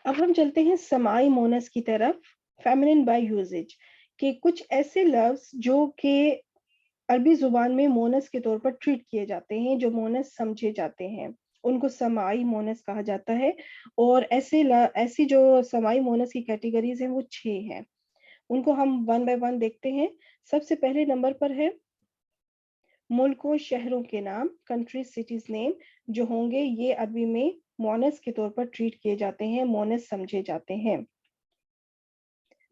अब हम चलते हैं समाई मोनस की तरफ, फेमिनिन बाय यूजेज के कुछ ऐसे लफ्ज जो कि अरबी जुबान में मोनस के तौर पर ट्रीट किए जाते हैं, जो मोनस समझे जाते हैं, उनको समाई मोनस कहा जाता है। और ऐसी जो समाई मोनस की कैटेगरीज हैं वो 6 हैं। उनको हम वन बाय वन देखते हैं। सबसे पहले नंबर पर है मुल्कों शहरों के नाम, कंट्री सिटीज नेम, जो होंगे ये अरबी में मोनस के तौर पर ट्रीट किए जाते हैं, मोनस समझे जाते हैं।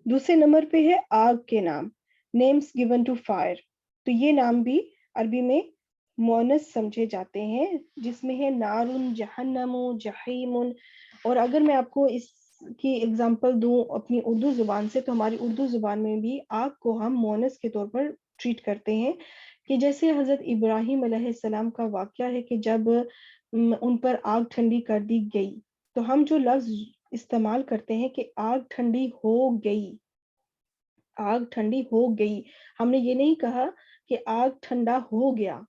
दूसरे नंबर पे है आग के नाम, नेम्स गिवन टू फायर, तो ये नाम भी अरबी में मोनस समझे जाते हैं, जिसमें है नारुन, जहन्नमु, जहीमुन। और अगर मैं आपको इसकी एग्जांपल दूं अपनी उर्दू जुबान से, तो हमारी उर्दू जुबान में भी आग को हम मोनस के तौर पर ट्रीट करते हैं। कि जैसे हजरत इब्राहिम अलैहिस्सलाम का वाकया है कि जब उन पर आग ठंडी कर दी गई, तो हम जो लफ्ज इस्तेमाल करते हैं कि आग ठंडी हो गई, आग ठंडी हो गई, हमने ये नहीं कहा कि आग ठंडा हो गया,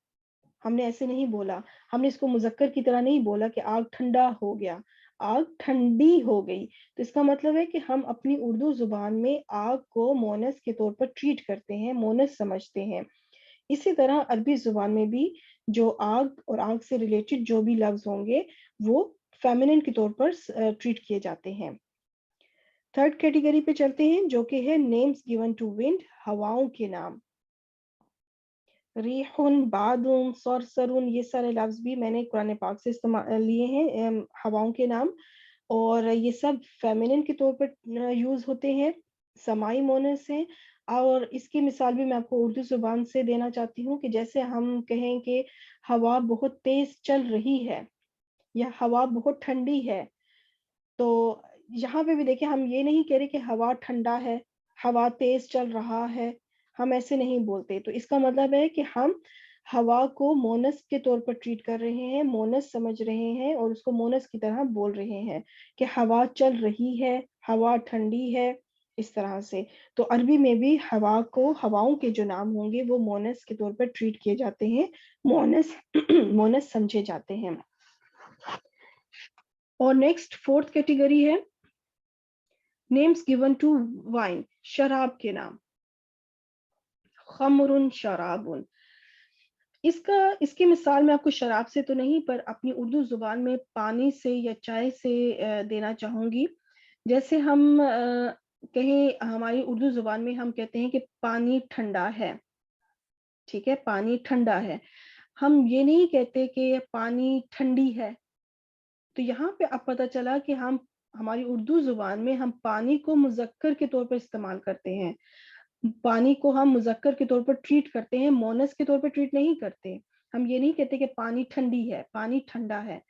हमने ऐसे नहीं बोला। हमने इसको मुजक्कर की तरह नहीं बोला कि आग ठंडा हो गया, आग ठंडी हो गई। तो इसका मतलब है कि हम अपनी उर्दू जुबान में आग को मोनस के तौर पर ट्रीट करते हैं, मोनस समझते हैं। इसी तरह अरबी जुबान में भी जो आग और आग से रिलेटेड जो भी लफ्ज होंगे वो फेमिनिन के तौर पर ट्रीट किए जाते हैं। थर्ड कैटेगरी पे चलते हैं, जो कि है नेम्स गिवन टू विंड, हवाओं के नाम। रिहुन, बादुन, सरसरुन, ये सारे लफ्ज भी मैंने कुरान पाक से इस्तेमाल लिए हैं, हवाओं के नाम। और ये सब फेमिनिन के तौर पर यूज होते हैं, समाई मोनस है। और इसकी मिसाल भी मैं आपको उर्दू जुबान से देना चाहती हूँ कि जैसे हम कहें कि हवा बहुत तेज चल रही है या हवा बहुत ठंडी है, तो यहाँ पे भी देखिए हम ये नहीं कह रहे कि हवा ठंडा है, हवा तेज चल रहा है, हम ऐसे नहीं बोलते। तो इसका मतलब है कि हम हवा को मोनस के तौर पर ट्रीट कर रहे हैं, मोनस समझ रहे हैं और उसको मोनस की तरह बोल रहे हैं कि हवा चल रही है, हवा ठंडी है, इस तरह से। तो अरबी में भी हवा को, हवाओं के जो नाम होंगे वो मोनस के तौर पर ट्रीट किए जाते हैं, मोनस मोनस समझे जाते हैं। और नेक्स्ट फोर्थ कैटेगरी है नेम्स गिवन टू वाइन, शराब के नाम, खमरुन, शराबुन। इसकी मिसाल मैं आपको शराब से तो नहीं पर अपनी उर्दू जुबान में पानी से या चाय से देना चाहूंगी। जैसे हम कहें, हमारी उर्दू जुबान में हम कहते हैं कि पानी ठंडा है, ठीक है, पानी ठंडा है। हम ये नहीं कहते कि पानी ठंडी है। तो यहाँ पे अब पता चला कि हम, हमारी उर्दू जुबान में हम पानी को मुजक्कर के तौर पर इस्तेमाल करते हैं, पानी को हम मुजक्कर के तौर पर ट्रीट करते हैं, मोनस के तौर पर ट्रीट नहीं करते। हम ये नहीं कहते कि पानी ठंडी है, पानी ठंडा है।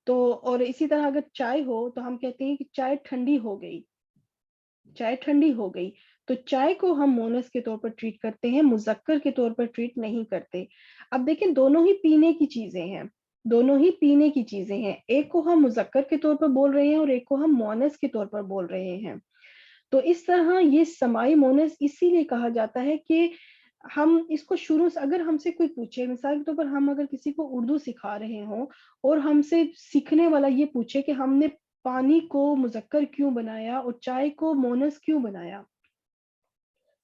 तो और इसी तरह अगर चाय हो तो हम कहते हैं कि चाय ठंडी हो गई, चाय ठंडी हो गई। तो चाय को हम मोनस के तौर पर ट्रीट करते हैं, मुजक्कर के तौर पर ट्रीट नहीं करते। अब देखिए दोनों ही पीने की चीजें हैं, दोनों ही पीने की चीजें हैं, एक को हम मुजक्कर के तौर पर बोल रहे हैं और एक को हम मोनस के तौर पर बोल रहे हैं। तो इस तरह ये समाई मोनस इसीलिए कहा जाता है कि हम इसको शुरू से, अगर हमसे कोई पूछे, मिसाल के तौर पर हम अगर किसी को उर्दू सिखा रहे हो और हमसे सीखने वाला ये पूछे कि हमने पानी को मुजक्कर क्यों बनाया और चाय को मोनस क्यों बनाया,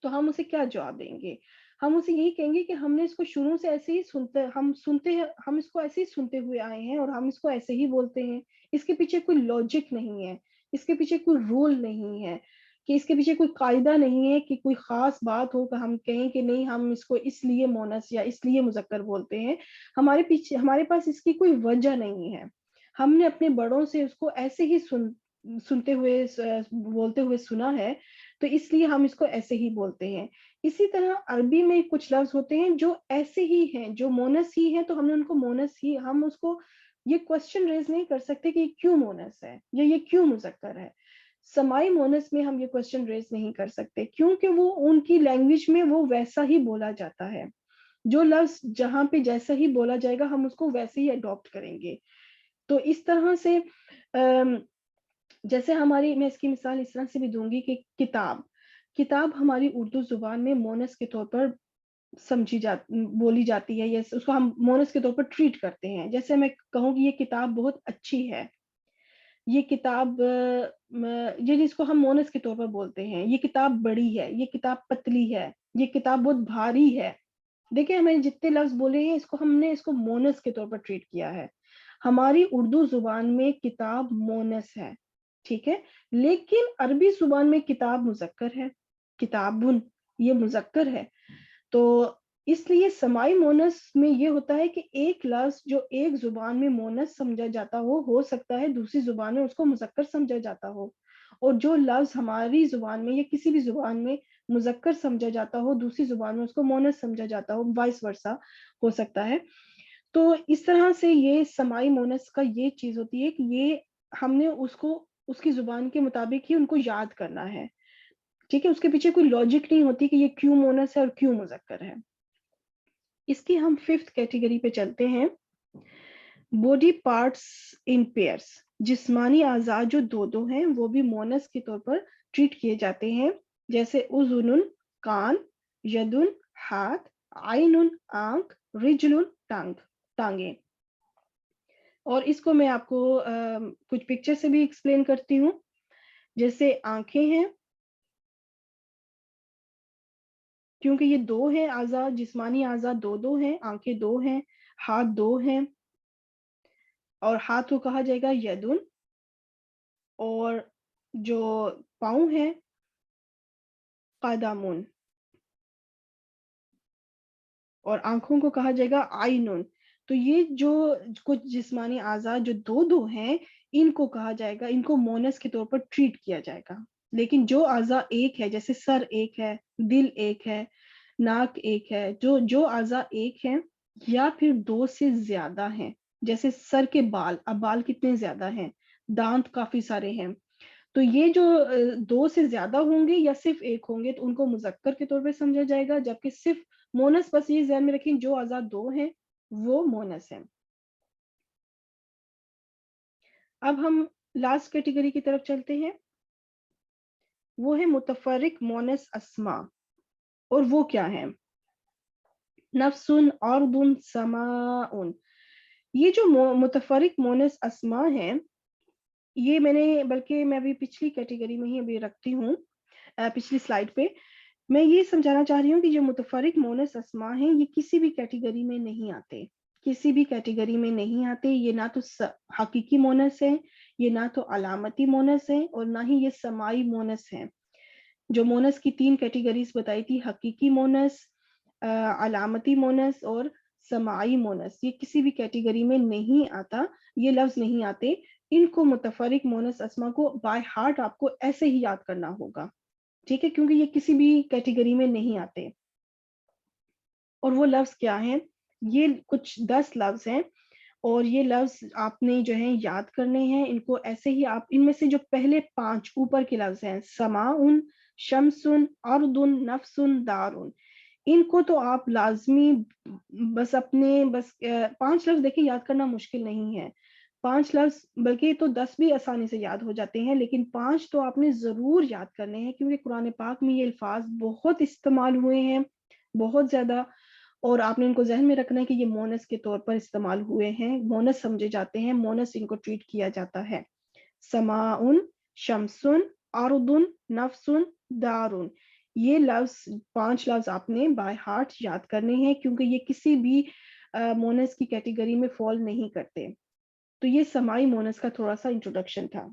तो हम उसे क्या जवाब देंगे? हम उसे यही कहेंगे कि हमने इसको शुरू से ऐसे ही सुनते हैं, हम इसको ऐसे ही सुनते हुए आए हैं और हम इसको ऐसे ही बोलते हैं। इसके पीछे कोई लॉजिक नहीं है, इसके पीछे कोई रूल नहीं है, कि इसके पीछे कोई कायदा नहीं है कि कोई खास बात हो कि हम कहें कि नहीं हम इसको इसलिए मोनस या इसलिए मुजक्कर बोलते हैं। हमारे पास इसकी कोई वजह नहीं है। हमने अपने बड़ों से उसको ऐसे ही सुनते हुए बोलते हुए सुना है, तो इसलिए हम इसको ऐसे ही बोलते हैं। इसी तरह अरबी में कुछ लफ्ज होते हैं जो ऐसे ही हैं, जो मोनस ही हैं, तो हमने उनको मोनस ही, हम उसको ये क्वेश्चन रेज नहीं कर सकते कि ये क्यों मोनस है या ये क्यों मुजक्कर है। समाई मोनस में हम ये क्वेश्चन रेज नहीं कर सकते, क्योंकि वो उनकी लैंग्वेज में वो वैसा ही बोला जाता है। जो लफ्ज जहां पे जैसा ही बोला जाएगा हम उसको वैसे ही अडॉप्ट करेंगे। तो इस तरह से जैसे हमारी, मैं इसकी मिसाल इस तरह से भी दूंगी कि किताब, किताब हमारी उर्दू जुबान में मोनस के तौर पर बोली जाती है, या उसको हम मोनस के तौर पर ट्रीट करते हैं। जैसे मैं कहूँ कि ये किताब बहुत अच्छी है, یہ کتاب یہ جس کو ہم مونس کے طور پر بولتے ہیں، یہ کتاب بڑی ہے، یہ کتاب پتلی ہے، یہ کتاب بہت بھاری ہے. دیکھیں ہمیں جتنے لفظ بولے ہیں ہم نے اس کو مونس کے طور پر ٹریٹ کیا ہے. ہماری اردو زبان میں کتاب مونس ہے، ٹھیک ہے، لیکن عربی زبان میں کتاب مذکر ہے، کتابن یہ مذکر ہے. تو اس لیے سمائی مونس میں یہ ہوتا ہے کہ ایک لفظ جو ایک زبان میں مونس سمجھا جاتا ہو سکتا ہے دوسری زبان میں اس کو مذکر سمجھا جاتا ہو، اور جو لفظ ہماری زبان میں یا کسی بھی زبان میں مذکر سمجھا جاتا ہو دوسری زبان میں اس کو مونس سمجھا جاتا ہو، وائس ورسا ہو سکتا ہے. تو اس طرح سے یہ سمائی مونس کا یہ چیز ہوتی ہے کہ یہ ہم نے اس کو اس کی زبان کے مطابق ہی ان کو یاد کرنا ہے، ٹھیک ہے. اس کے پیچھے کوئی لاجک نہیں ہوتی کہ یہ کیوں مونس ہے اور کیوں مذکر ہے. اس کی ہم 5th کیٹیگری پہ چلتے ہیں، باڈی پارٹس ان پیئرس. جسمانی اعضاء جو دو ہیں وہ بھی مونس کے طور پر ٹریٹ کیے جاتے ہیں، جیسے اذن کان، یدن ہاتھ، عین آنکھ، رجل ٹانگیں. اور اس کو میں آپ کو کچھ پکچر سے بھی ایکسپلین کرتی ہوں. جیسے آنکھیں ہیں، کیونکہ یہ دو ہیں اعضاء، جسمانی اعضاء دو ہیں، آنکھیں دو ہیں، ہاتھ دو ہیں، اور ہاتھ کو کہا جائے گا یدن، اور جو پاؤں ہیں قدمون، اور آنکھوں کو کہا جائے گا عینن. تو یہ جو کچھ جسمانی اعضاء جو دو ہیں ان کو کہا جائے گا، ان کو مونس کے طور پر ٹریٹ کیا جائے گا. لیکن جو اعضاء ایک ہے، جیسے سر ایک ہے، دل ایک ہے، ناک ایک ہے، جو اعضاء ایک ہیں یا پھر دو سے زیادہ ہیں، جیسے سر کے بال، اب بال کتنے زیادہ ہیں، دانت کافی سارے ہیں، تو یہ جو دو سے زیادہ ہوں گے یا صرف ایک ہوں گے تو ان کو مذکر کے طور پہ سمجھا جائے گا، جبکہ صرف مونس بس یہ ذہن میں رکھیں جو اعضاء دو ہیں وہ مونس ہیں. اب ہم لاسٹ کیٹیگری کی طرف چلتے ہیں، وہ ہے متفرق مونس اسماء. اور وہ کیا ہے؟ نفس، ارض، سماء. یہ جو متفرق مونس اسماء ہیں، یہ بلکہ میں ابھی پچھلی کیٹیگری میں ہی ابھی رکھتی ہوں، پچھلی سلائڈ پہ میں یہ سمجھانا چاہ رہی ہوں کہ جو متفرق مونس اسماء ہیں یہ کسی بھی کیٹیگری میں نہیں آتے، کسی بھی کیٹیگری میں نہیں آتے. یہ نہ تو حقیقی مونس ہے، یہ نہ تو علامتی مونس ہے، اور نہ ہی یہ سمائی مونس ہے. جو مونس کی 3 کیٹیگریز بتائی تھی، حقیقی مونس، علامتی مونس اور سماعی مونس، یہ کسی بھی کیٹیگری میں نہیں آتا، یہ لفظ نہیں آتے. ان کو متفرق مونس اسماء کو بائی ہارٹ آپ کو ایسے ہی یاد کرنا ہوگا، ٹھیک ہے، کیونکہ یہ کسی بھی کیٹیگری میں نہیں آتے. اور وہ لفظ کیا ہیں؟ یہ کچھ 10 لفظ ہیں، اور یہ لفظ آپ نے جو ہے یاد کرنے ہیں. ان کو ایسے ہی آپ ان میں سے جو پہلے 5 اوپر کے لفظ ہیں، سماعن، شمسن، ارض، نفسن، دارن، ان کو تو آپ لازمی بس 5 لفظ دیکھیں یاد کرنا مشکل نہیں ہے. 5 لفظ بلکہ تو 10 بھی آسانی سے یاد ہو جاتے ہیں، لیکن 5 تو آپ نے ضرور یاد کرنے ہیں، کیونکہ قرآن پاک میں یہ الفاظ بہت استعمال ہوئے ہیں، بہت زیادہ. اور آپ نے ان کو ذہن میں رکھنا ہے کہ یہ مونس کے طور پر استعمال ہوئے ہیں، مونس سمجھے جاتے ہیں، مونس ان کو ٹریٹ کیا جاتا ہے. سماعن، شمسن، ارض، نفسن، دارن. یہ لفظ 5 لفظ آپ نے بائی ہارٹ یاد کرنے ہیں، کیونکہ یہ کسی بھی مونس کی کیٹیگری میں فال نہیں کرتے. تو یہ سماعی مونس کا تھوڑا سا انٹروڈکشن تھا.